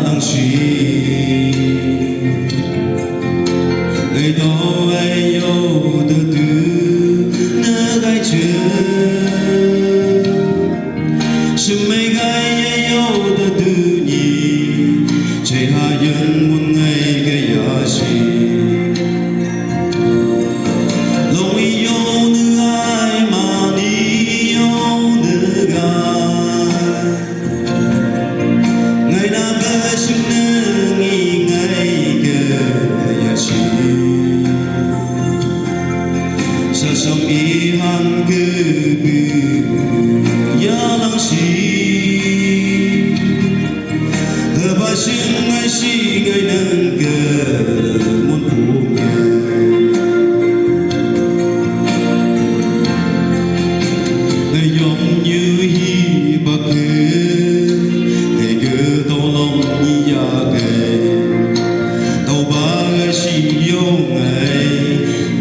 lăng xì người đâu ai yêu từ từ nơi gai chưa sự mây gai yêu từ từ nhỉ chạy hạ dân một ngày cái giá trị lòng yêu nữ ai mà đi yêu nữ gai ngày nào về sự nữ nghi ngày cái giá trị sa sông y han cứ ya lăng xì thơ ba sương ngày xì ngày nâng cờ muốn buông ngày giống như hi bạc khứ ngày cứ tàu lòng như ya kề tàu ba ngày xì yêu ngày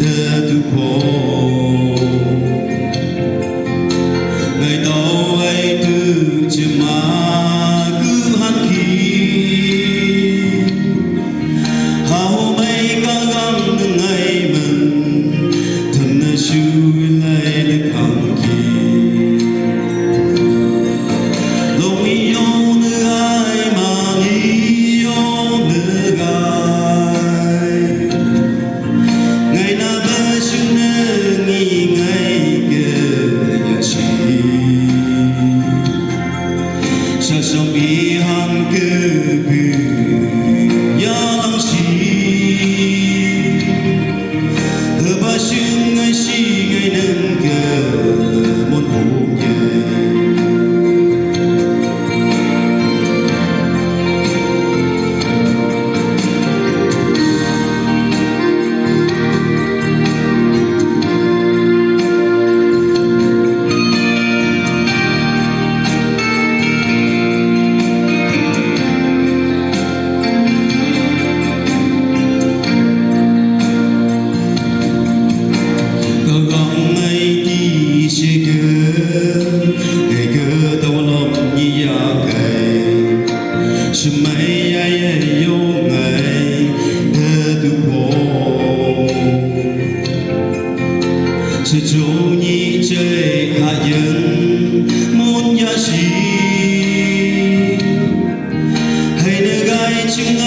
để tu khổ ngày tàu ấy từ chiều mà cứ hát khí hào mây ca gắng từng ngày mình thân nơi chui lại được hàng kỳ lòng yêu nữ ai mà yêu nữ gai ngày nào về sự nơi nghi ngày kia nhà chị sa sông y han cứ ya lăng xì thơ ba sương ngày xì ngày nâng cờ muốn buông nhẹ sự mấy ai yêu ngày để tu khổ sự chủ nhị chơi hạ dân muốn giá trị hay nơi gai chừng